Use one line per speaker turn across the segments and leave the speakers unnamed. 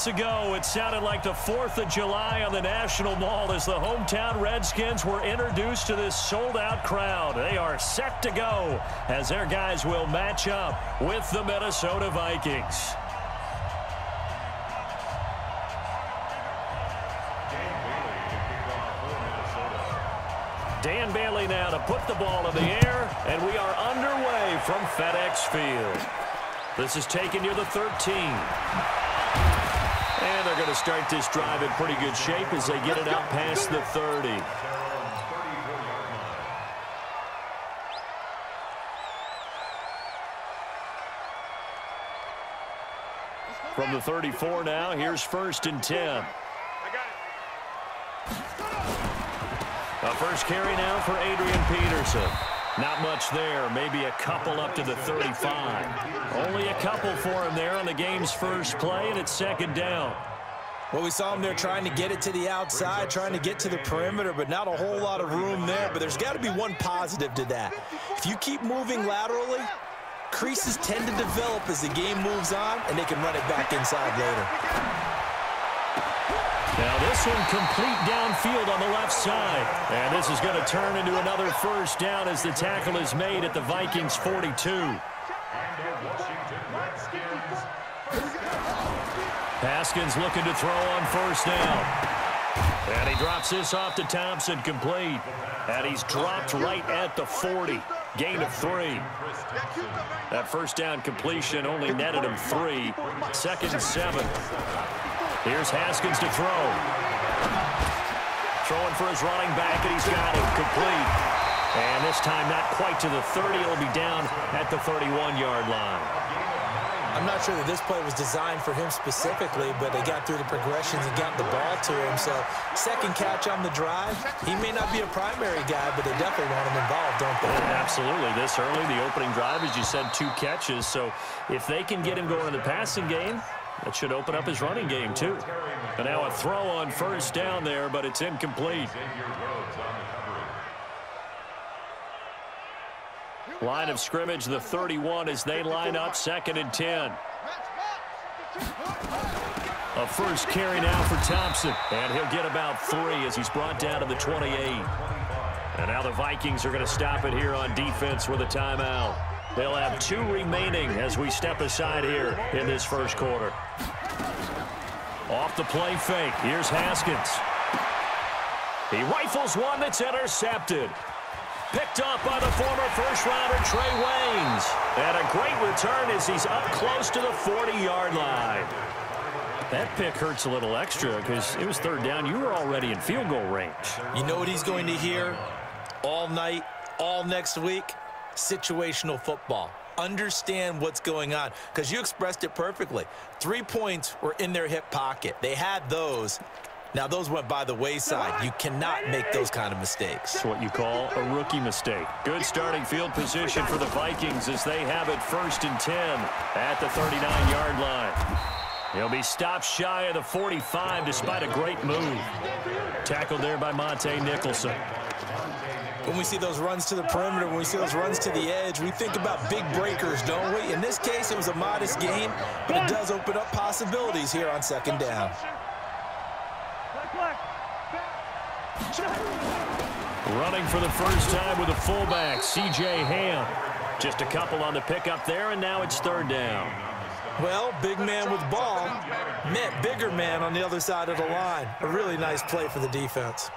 minutes ago, it sounded like the 4th of July on the National Mall as the hometown Redskins were introduced to this sold-out crowd. They are set to go as their guys will match up with the Minnesota Vikings. Dan Bailey now to put the ball in the air, and we are underway from FedEx Field. This is taken near the 13. And they're going to start this drive in pretty good shape as they get it out past the 30. From the 34 now, here's 1st and 10. A first carry now for Adrian Peterson. Not much there, maybe a couple up to the 35. Only a couple for him there on the game's first play, and it's 2nd down.
Well, we saw him there trying to get it to the outside, trying to get to the perimeter, but not a whole lot of room there. But there's got to be one positive to that. If you keep moving laterally, creases tend to develop as the game moves on, and they can run it back inside later.
Now this one complete downfield on the left side. And this is going to turn into another first down as the tackle is made at the Vikings 42. Haskins looking to throw on 1st down. And he drops this off to Thompson, complete. And he's dropped right at the 40. Gain of 3. That 1st down completion only netted him 3. 2nd and 7. Here's Haskins to throw. Throwing for his running back, and he's got it complete. And this time not quite to the 30. It'll be down at the 31-yard line.
I'm not sure that this play was designed for him specifically, but they got through the progressions and got the ball to him. So 2nd catch on the drive. He may not be a primary guy, but they definitely want him involved, don't they?
Absolutely. This early, the opening drive, as you said, 2 catches. So if they can get him going in the passing game, that should open up his running game, too. And now a throw on 1st down there, but it's incomplete. Line of scrimmage, the 31, as they line up 2nd and 10. A first carry now for Thompson. And he'll get about 3 as he's brought down to the 28. And now the Vikings are going to stop it here on defense with a timeout. They'll have 2 remaining as we step aside here in this first quarter. Off the play fake. Here's Haskins. He rifles one that's intercepted. Picked off by the former first-rounder Trey Waynes. And a great return as he's up close to the 40-yard line. That pick hurts a little extra because it was 3rd down. You were already in field goal range.
You know what he's going to hear all night, all next week? Situational football. Understand what's going on, because you expressed it perfectly. 3 points were in their hip pocket. They had those. Now, those went by the wayside. You cannot make those kind of mistakes.
It's what you call a rookie mistake. Good starting field position for the Vikings as they have it 1st and 10 at the 39-yard line. He'll be stopped shy of the 45 despite a great move. Tackled there by Monte Nicholson.
When we see those runs to the perimeter, when we see those runs to the edge, we think about big breakers, don't we? In this case, it was a modest gain, but it does open up possibilities here on 2nd down.
Running for the first time with a fullback, C.J. Ham. Just a couple on the pickup there, and now it's 3rd down.
Well, big man with ball met bigger man on the other side of the line. A really nice play for the defense.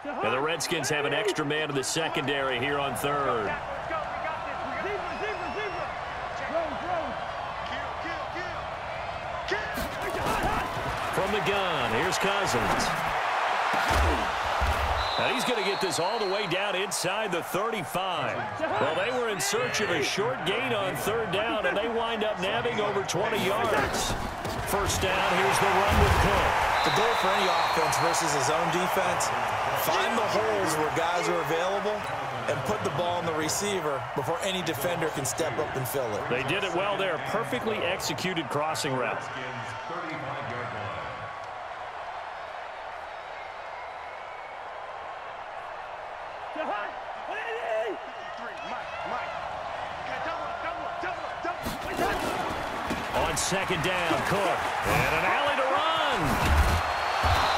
And the Redskins have an extra man in the secondary here on 3rd. From the gun, here's Cousins. And he's going to get this all the way down inside the 35. Well, they were in search of a short gain on 3rd down, and they wind up nabbing over 20 yards. First down, here's the run with Cook.
The goal for any offense versus his own defense, find the holes where guys are available and put the ball on the receiver before any defender can step up and fill it.
They did it well there. Perfectly executed crossing route. on second down. Cook. And an alley to run.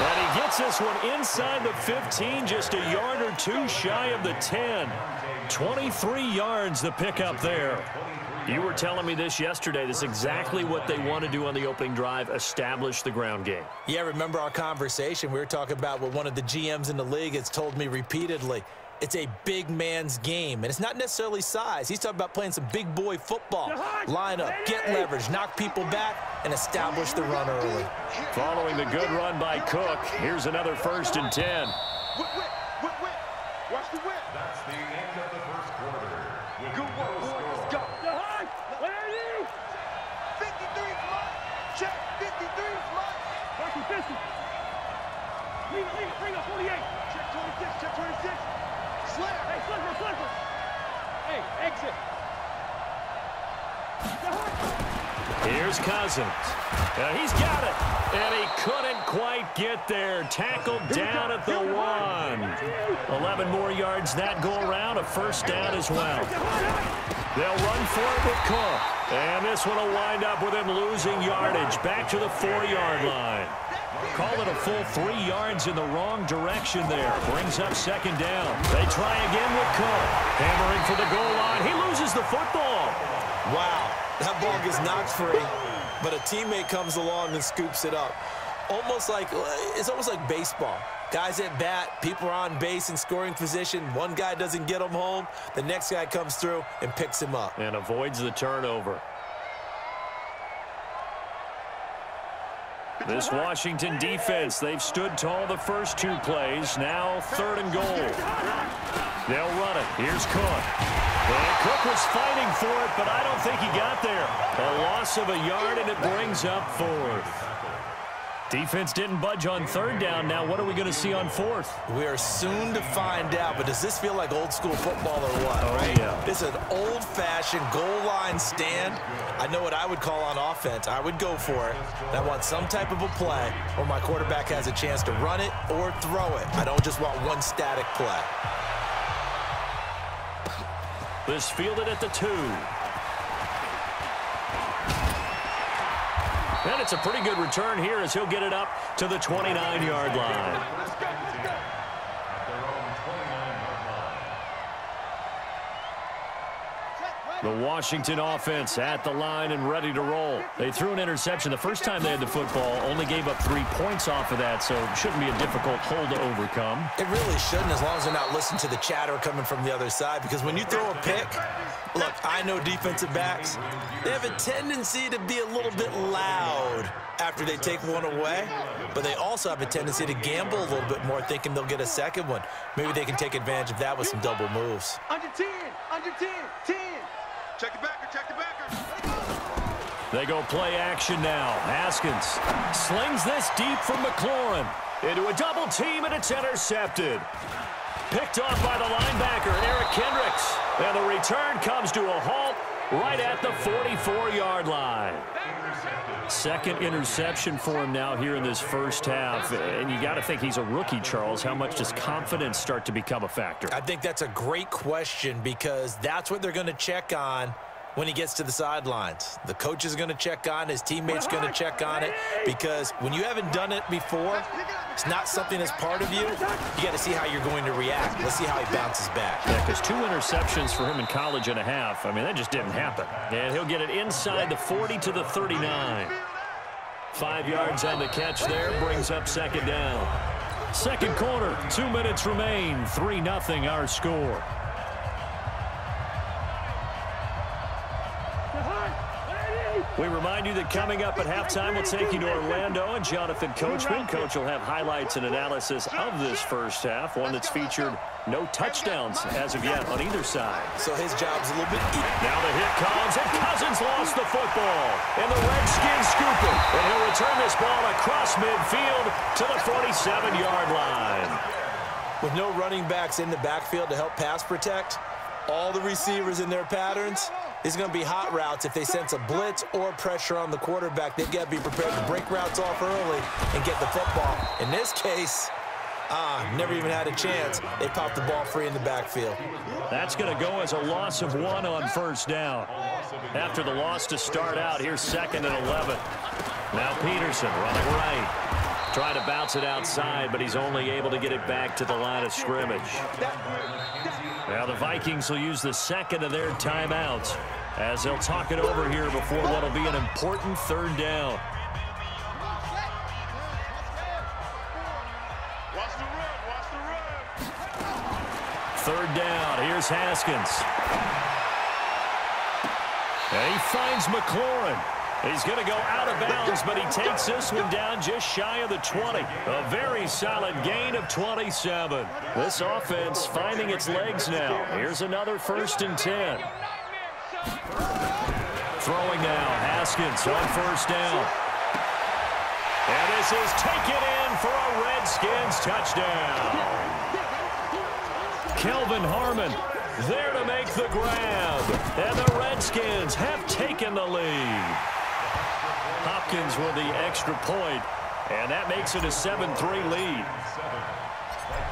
And he gets this one inside the 15, just a yard or two shy of the 10. 23 yards the pickup there. You were telling me this yesterday. This is exactly what they want to do on the opening drive, establish the ground game.
Yeah, remember our conversation? We were talking about what one of the GMs in the league has told me repeatedly. It's a big man's game, and it's not necessarily size. He's talking about playing some big boy football. Line up, get leverage, knock people back, and establish the run early.
Following the good run by Cook, here's another 1st and 10.
Watch the whip. That's the end of the first quarter. Good work, boys. Let's go. 53 is mine. Check. 53 is mine. First and 50. Bring up 48. Check 26. Check 26. Slam. Hey, slipper. Hey, exit.
Here's Cousins. He's got it. And he couldn't quite get there. Tackled down at the 1. 11 more yards that go around. A 1st down as well. They'll run for it with Cook. And this one will wind up with him losing yardage. Back to the 4-yard line. Call it a full 3 yards in the wrong direction there. Brings up 2nd down. They try again with Cook. Hammering for the goal line. He loses the football.
Wow, that ball gets knocked free, but a teammate comes along and scoops it up. It's almost like baseball. Guys at bat, people are on base in scoring position. One guy doesn't get him home. The next guy comes through and picks him up.
And avoids the turnover. This Washington defense, they've stood tall the first 2 plays. Now 3rd and goal. They'll run it. Here's Cook. And Cook was fighting for it, but I don't think he got there. A loss of a yard, and it brings up 4th. Defense didn't budge on 3rd down. Now what are we going to see on 4th?
We are soon to find out, but does this feel like old school football or what?
Oh,
right?
Yeah.
This is an old-fashioned goal line stand. I know what I would call on offense. I would go for it. And I want some type of a play where my quarterback has a chance to run it or throw it. I don't just want one static play.
This fielded at the 2. And it's a pretty good return here as he'll get it up to the 29-yard line. The Washington offense at the line and ready to roll. They threw an interception the first time they had the football, only gave up 3 points off of that, so it shouldn't be a difficult hole to overcome.
It really shouldn't, as long as they're not listening to the chatter coming from the other side, because when you throw a pick, look, I know defensive backs, they have a tendency to be a little bit loud after they take one away, but they also have a tendency to gamble a little bit more, thinking they'll get a second one. Maybe they can take advantage of that with some double moves.
Under 10, 10. Check the backer.
They go play action now. Haskins slings this deep from McLaurin into a double team, and it's intercepted. Picked off by the linebacker, Eric Kendricks. And the return comes to a halt right at the 44-yard line. 2nd interception for him now here in this first half. And you got to think he's a rookie, Charles. How much does confidence start to become a factor?
I think that's a great question, because that's what they're going to check on when he gets to the sidelines. The coach is going to check on, his teammates going to check on it, because when you haven't done it before, it's not something that's part of you. You got to see how you're going to react. Let's see how he bounces back.
Yeah, because 2 interceptions for him in college and a half. I mean, that just didn't happen. And he'll get it inside the 40 to the 39. 5 yards on the catch there, brings up 2nd down. 2nd quarter, 2 minutes remain, 3-0 our score. We remind you that coming up at halftime, we'll take you to Orlando and Jonathan Coachman. Coach will have highlights and analysis of this first half, one that's featured no touchdowns as of yet on either side.
So his job's a little bit easy.
Now the hit comes, and Cousins lost the football. And the Redskins scoop it. And he'll return this ball across midfield to the 47-yard line.
With no running backs in the backfield to help pass protect, all the receivers in their patterns, is going to be hot routes. If they sense a blitz or pressure on the quarterback, they've got to be prepared to break routes off early and get the football. In this case, Never even had a chance. They popped the ball free in the backfield.
That's going to go as a loss of 1 on first down. After the loss to start out, here's 2nd and 11. Now Peterson running right. Trying to bounce it outside, but he's only able to get it back to the line of scrimmage. Now the Vikings will use the 2nd of their timeouts as they'll talk it over here before what will be an important 3rd down. Third down. Here's Haskins. And he finds McLaurin. He's going to go out of bounds, but he takes this one down just shy of the 20. A very solid gain of 27. This offense finding its legs now. Here's another 1st and 10. Throwing now. Haskins on 1st down. And this is taken in for a Redskins touchdown. Kelvin Harmon there to make the grab. And the Redskins have taken the lead. Hopkins with the extra point, and that makes it a 7-3 lead.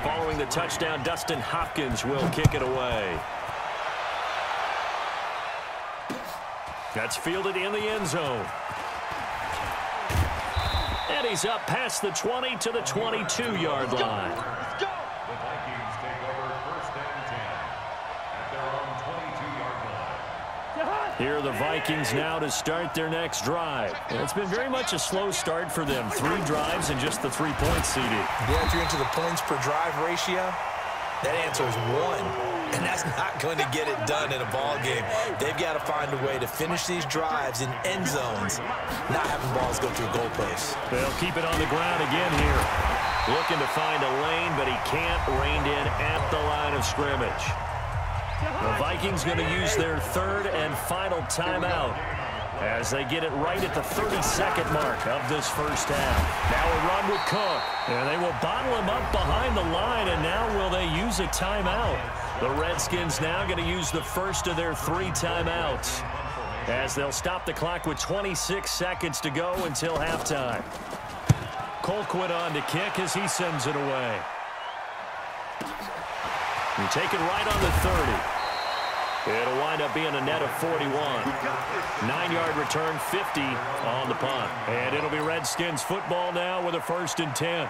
Following the touchdown, Dustin Hopkins will kick it away. That's fielded in the end zone. And he's up past the 20 to the 22-yard line. Here are the Vikings now to start their next drive. And it's been very much a slow start for them. 3 drives and just the 3 points seeded.
Yeah, if you're into the points per drive ratio, that answer is 1. And that's not going to get it done in a ball game. They've got to find a way to finish these drives in end zones, not having balls go through goalposts.
They'll keep it on the ground again here. Looking to find a lane, but he can't. Reined in at the line of scrimmage. The Vikings going to use their 3rd and final timeout as they get it right at the 32nd mark of this first half. Now a run with Cook, and they will bottle him up behind the line, and now will they use a timeout? The Redskins now going to use the first of their 3 timeouts as they'll stop the clock with 26 seconds to go until halftime. Colquitt on to kick as he sends it away. You take it right on the 30. It'll wind up being a net of 41. 9-yard return, 50 on the punt. And it'll be Redskins football now with a 1st and 10.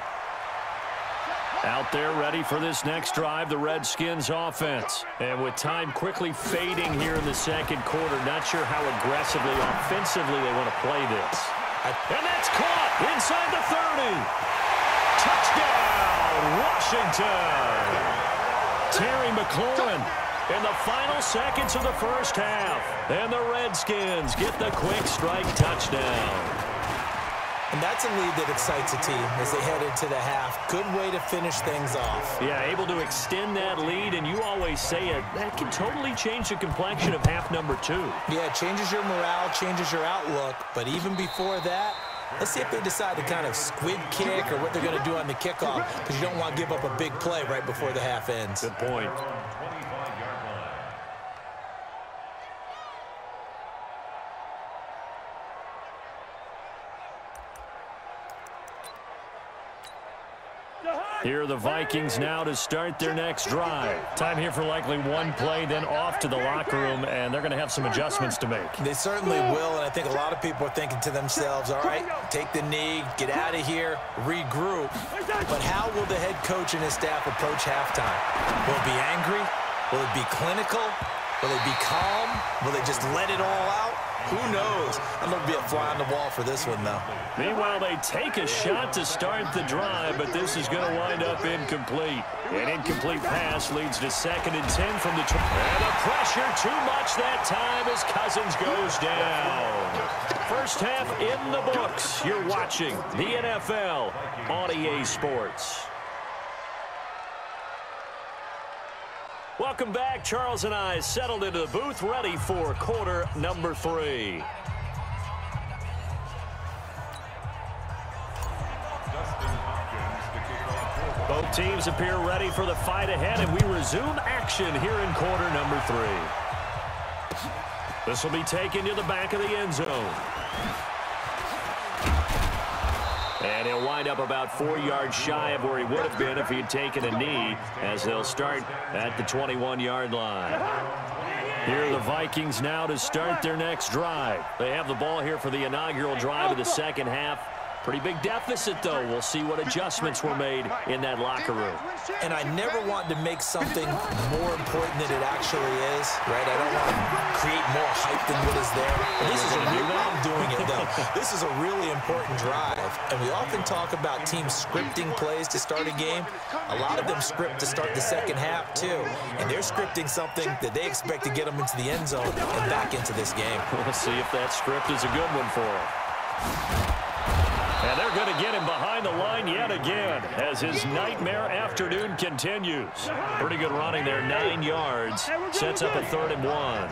Out there ready for this next drive, the Redskins offense. And with time quickly fading here in the 2nd quarter, not sure how aggressively, offensively they want to play this. And that's caught inside the 30. Touchdown, Washington. Terry McLaurin in the final seconds of the first half. And the Redskins get the quick strike touchdown.
And that's a lead that excites a team as they head into the half. Good way to finish things off.
Yeah, able to extend that lead, and you always say it, that can totally change the complexion of half number 2.
Yeah, it changes your morale, changes your outlook. But even before that, let's see if they decide to kind of squid kick or what they're going to do on the kickoff, because you don't want to give up a big play right before the half ends.
Good point. Here are the Vikings now to start their next drive. Time here for likely 1 play, then off to the locker room, and they're going to have some adjustments to make.
They certainly will, and I think a lot of people are thinking to themselves, all right, take the knee, get out of here, regroup. But how will the head coach and his staff approach halftime? Will it be angry? Will it be clinical? Will it be calm? Will they just let it all out? Who knows? I'm going to be a fly on the wall for this one, though.
Meanwhile, they take a shot to start the drive, but this is going to wind up incomplete. An incomplete pass leads to 2nd and 10 from the 20. And the pressure too much that time as Cousins goes down. First half in the books. You're watching the NFL on EA Sports. Welcome back. Charles and I settled into the booth, ready for quarter number 3. Both teams appear ready for the fight ahead, and we resume action here in quarter number 3. This will be taken to the back of the end zone. And he'll wind up about 4 yards shy of where he would have been if he had taken a knee, as they'll start at the 21-yard line. Here are the Vikings now to start their next drive. They have the ball here for the inaugural drive of the second half. Pretty big deficit, though. We'll see what adjustments were made in that locker room.
And I never want to make something more important than it actually is, right? I don't want to create more hype than what is there. But this is a real, I'm doing it, though. This is a really important drive. And we often talk about teams scripting plays to start a game. A lot of them script to start the second half, too. And they're scripting something that they expect to get them into the end zone and back into this game.
We'll see if that script is a good one for them. And they're going to get him behind the line yet again as his nightmare afternoon continues. Pretty good running there, 9 yards. Sets up a 3rd and 1.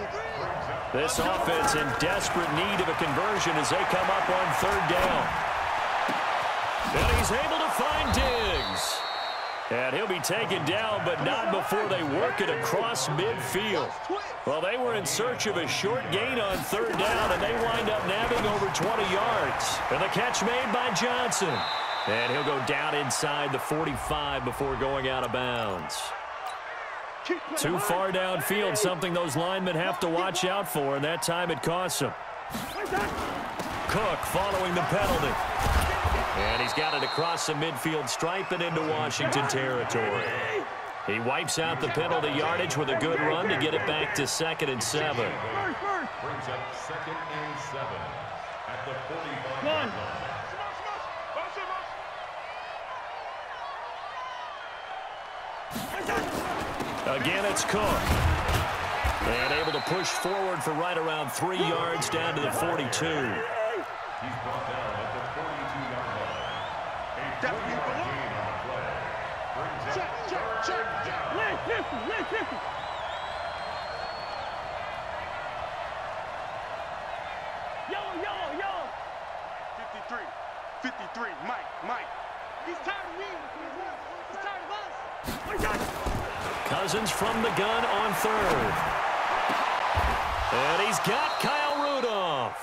This offense in desperate need of a conversion as they come up on 3rd down. And he's able to find Diggs. And he'll be taken down, but not before they work it across midfield. Well, they were in search of a short gain on 3rd down, and they wind up nabbing over 20 yards. And the catch made by Johnson. And he'll go down inside the 45 before going out of bounds. Too far downfield, something those linemen have to watch out for, and that time it costs them. Cook following the penalty. And he's got it across the midfield stripe and into Washington territory. He wipes out the penalty yardage with a good run to get it back to 2nd and 7.
Brings up 2nd and 7 at the 45.
Again, it's Cook. And able to push forward for right around 3 yards down to the 42.
He's brought down at the 42-yard line. A 40-yard gain on the play. Brings up
Check. Listen. Yellow. 53. Mike. He's tired of me. He's tired of us.
Cousins from the gun on 3rd. And he's got Kyle Rudolph.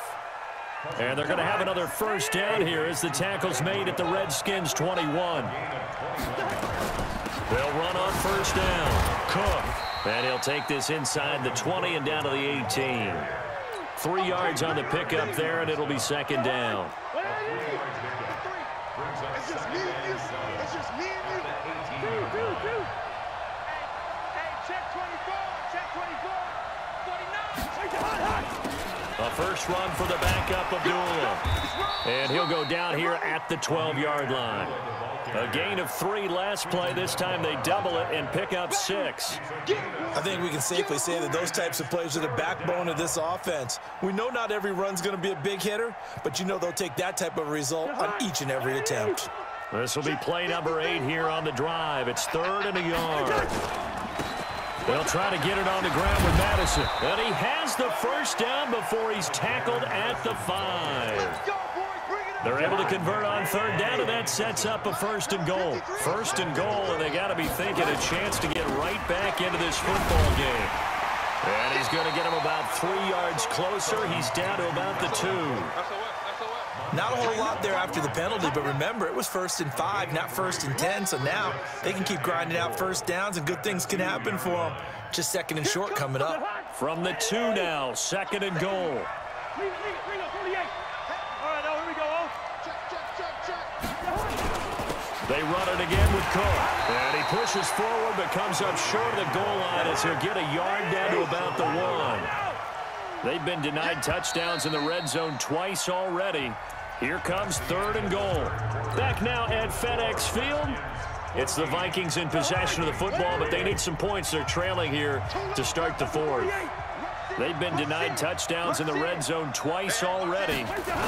And they're going to have another 1st down here as the tackle's made at the Redskins 21. They'll run on 1st down. Cook. And he'll take this inside the 20 and down to the 18. 3 yards on the pickup there, and it'll be 2nd down.
It's just me and you. Check 24. 49.
A first run for the backup Abdullah. And he'll go down here at the 12-yard line. A gain of 3 last play. This time they double it and pick up 6.
I think we can safely say that those types of plays are the backbone of this offense. We know not every run's going to be a big hitter, but you know they'll take that type of result on each and every attempt.
This will be play number 8 here on the drive. It's 3rd and a yard. They'll try to get it on the ground with Madison. And he has the 1st down before he's tackled at the 5. They're able to convert on 3rd down, and that sets up a 1st and goal. 1st and goal, and they got to be thinking a chance to get right back into this football game. And he's going to get him about 3 yards closer. He's down to about the 2.
Not a whole lot there after the penalty, but remember, it was 1st and 5, not 1st and 10, so now they can keep grinding out 1st downs, and good things can happen for them. Just 2nd and short coming up.
From the 2 now, 2nd and goal. They run it again with Cook. And he pushes forward but comes up short of the goal line as he'll get a yard down to about the 1. They've been denied touchdowns in the red zone twice already. Here comes 3rd and goal. Back now at FedEx Field. It's the Vikings in possession of the football, but they need some points. They're trailing here to start the 4th. They've been denied touchdowns in the red zone twice already.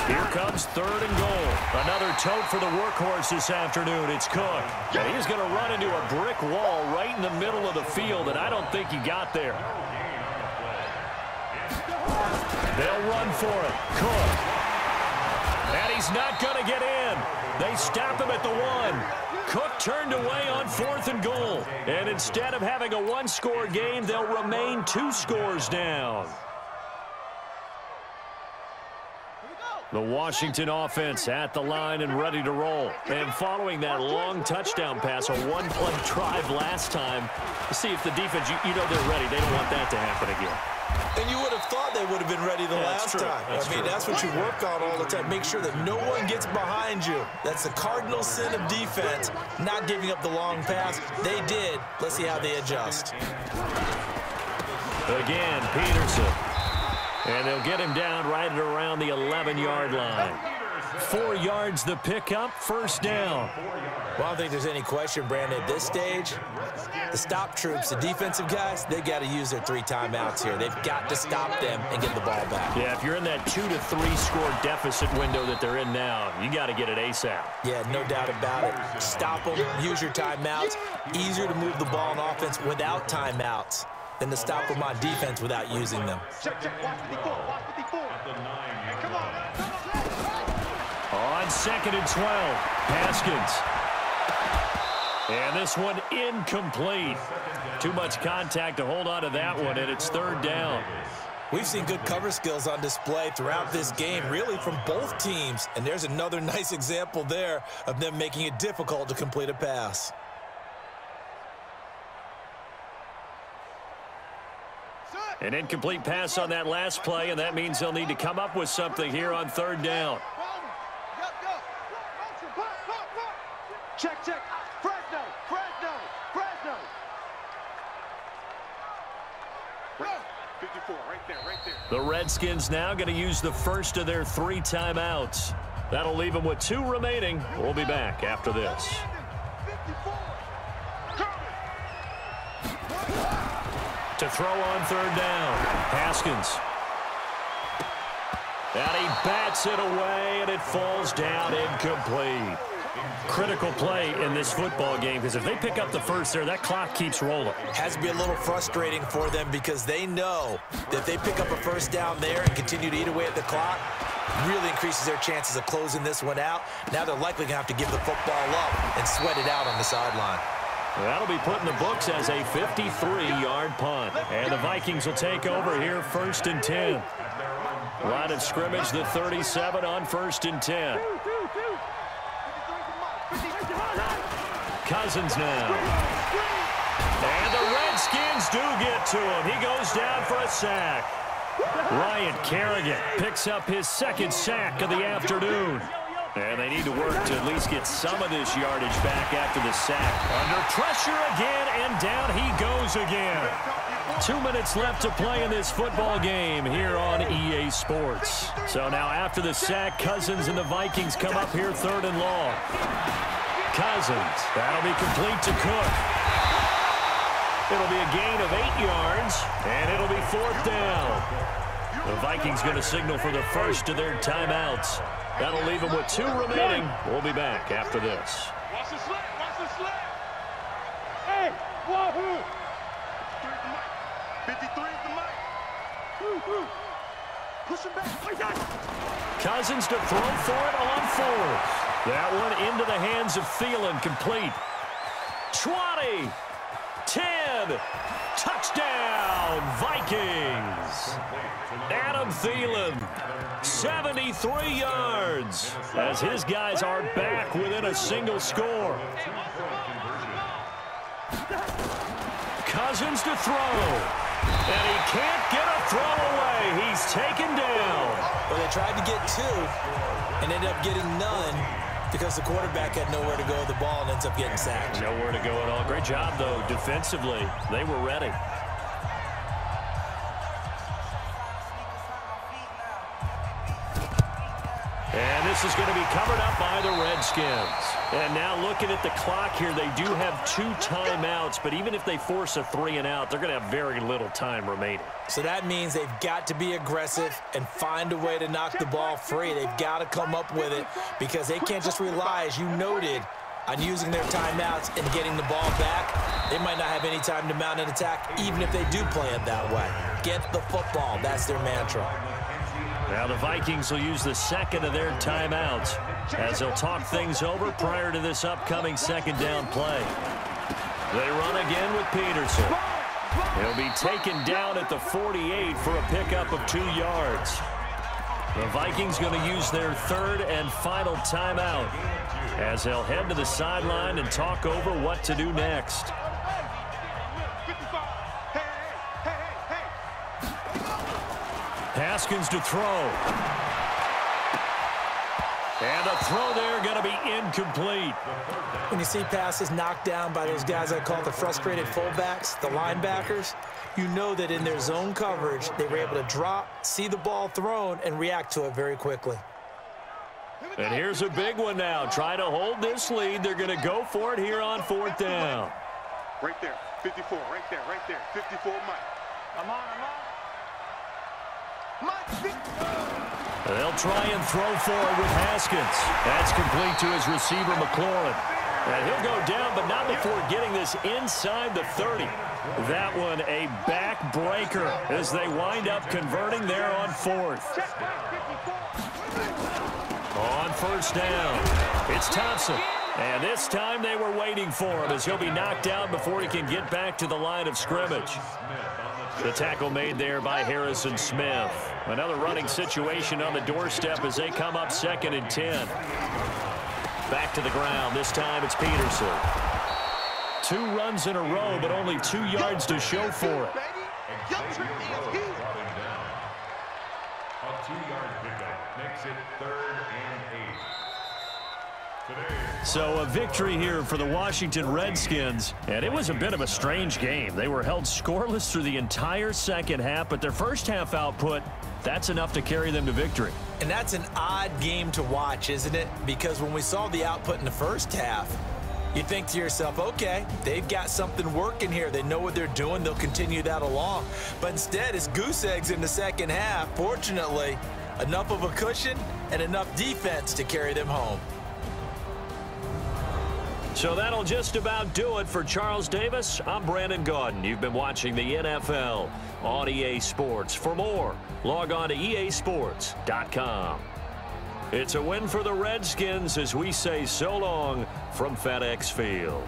Here comes 3rd and goal. Another tote for the workhorse this afternoon. It's Cook. And he's going to run into a brick wall right in the middle of the field, and I don't think he got there. They'll run for it. Cook. And he's not going to get in. They stop him at the 1. Cook turned away on 4th and goal. And instead of having a 1-score game, they'll remain 2 scores down. The Washington offense at the line and ready to roll. And following that long touchdown pass, a one-play drive last time, to see if the defense, you know they're ready. They don't want that to happen again.
And you would have thought they would have been ready the last time. That's what you work on all the time. Make sure that no one gets behind you. That's the cardinal sin of defense, not giving up the long pass. They did. Let's see how they adjust.
Again, Peterson. And they'll get him down right at around the 11-yard line. 4 yards the pickup, first down.
Well, I don't think there's any question, Brandon, at this stage, the stop troops, the defensive guys, they got to use their 3 timeouts here. They've got to stop them and get the ball back.
Yeah, if you're in that 2 to 3 score deficit window that they're in now, you got to get it ASAP.
Yeah, no doubt about it. Stop them, use your timeouts. Easier to move the ball on offense without timeouts than to stop them on defense without using them.
Check, watch 54, watch 54. Come on.
On 2nd and 12, Haskins. And this one incomplete. Too much contact to hold on to that one, and it's 3rd down.
We've seen good cover skills on display throughout this game, really from both teams. And there's another nice example there of them making it difficult to complete a pass.
An incomplete pass on that last play, and that means they'll need to come up with something here on 3rd down.
Check. Fresno. 54, right there.
The Redskins now going to use the first of their 3 timeouts. That'll leave them with 2 remaining. We'll be back after this. To throw on 3rd down, Haskins. And he bats it away, and it falls down incomplete. Critical play in this football game, because if they pick up the first there, that clock keeps rolling.
Has to be a little frustrating for them because they know that if they pick up a first down there and continue to eat away at the clock, really increases their chances of closing this one out. Now they're likely going to have to give the football up and sweat it out on the sideline.
That'll be put in the books as a 53-yard punt. And the Vikings will take over here, 1st and 10. Line of scrimmage, the 37 on 1st and 10. Cousins now. And the Redskins do get to him. He goes down for a sack. Ryan Kerrigan picks up his 2nd sack of the afternoon. And they need to work to at least get some of this yardage back after the sack. Under pressure again, and down he goes again. 2 minutes left to play in this football game here on EA Sports. So now after the sack, Cousins and the Vikings come up here 3rd and long. Cousins, that'll be complete to Cook. It'll be a gain of 8 yards, and it'll be 4th down. The Vikings going to signal for the first of their timeouts. That'll leave them with 2 remaining. We'll be back after this.
Watch the slip. Hey, wahoo! 53 is the mic. Push him back.
Cousins to throw for it on 4th. That one into the hands of Thielen, complete. 20, 10, touchdown, Vikings. Adam Thielen, 73 yards, as his guys are back within a single score. Cousins to throw, and he can't get a throw away. He's taken down.
Well, they tried to get 2 and ended up getting none because the quarterback had nowhere to go with the ball and ends up getting sacked.
Nowhere to go at all. Great job, though, defensively. They were ready. And this is going to be covered up by the Redskins. And now looking at the clock here, they do have 2 timeouts, but even if they force a 3 and out, they're going to have very little time remaining.
So that means they've got to be aggressive and find a way to knock the ball free. They've got to come up with it because they can't just rely, as you noted, on using their timeouts and getting the ball back. They might not have any time to mount an attack, even if they do play it that way. Get the football. That's their mantra.
Now the Vikings will use the 2nd of their timeouts as they'll talk things over prior to this upcoming 2nd down play. They run again with Peterson. He'll be taken down at the 48 for a pickup of 2 yards. The Vikings going to use their third and final timeout as they'll head to the sideline and talk over what to do next. Haskins to throw. And a throw there going to be incomplete.
When you see passes knocked down by those guys I call the frustrated fullbacks, the linebackers, you know that in their zone coverage, they were able to drop, see the ball thrown, and react to it very quickly.
And here's a big one now. Try to hold this lead. They're going to go for it here on fourth down.
Right there, 54, right there, 54, Mike. I'm on.
They'll try and throw forward with Haskins. That's complete to his receiver, McLaurin. And he'll go down, but not before getting this inside the 30. That one a backbreaker as they wind up converting there on fourth. On first down, it's Thompson. And this time they were waiting for him as he'll be knocked down before he can get back to the line of scrimmage. The tackle made there by Harrison Smith. Another running situation on the doorstep as they come up 2nd and 10. Back to the ground. This time it's Peterson. 2 runs in a row, but only 2 yards to show for it.
A 2-yard pickup makes it 3rd and 8.
So a victory here for the Washington Redskins, and it was a bit of a strange game. They were held scoreless through the entire second half, but their first half output, that's enough to carry them to victory.
And that's an odd game to watch, isn't it? Because when we saw the output in the first half, you think to yourself, okay, they've got something working here. They know what they're doing. They'll continue that along. But instead, it's goose eggs in the second half. Fortunately, enough of a cushion and enough defense to carry them home.
So that'll just about do it for Charles Davis. I'm Brandon Gaudin. You've been watching the NFL on EA Sports. For more, log on to easports.com. It's a win for the Redskins as we say so long from FedEx Field.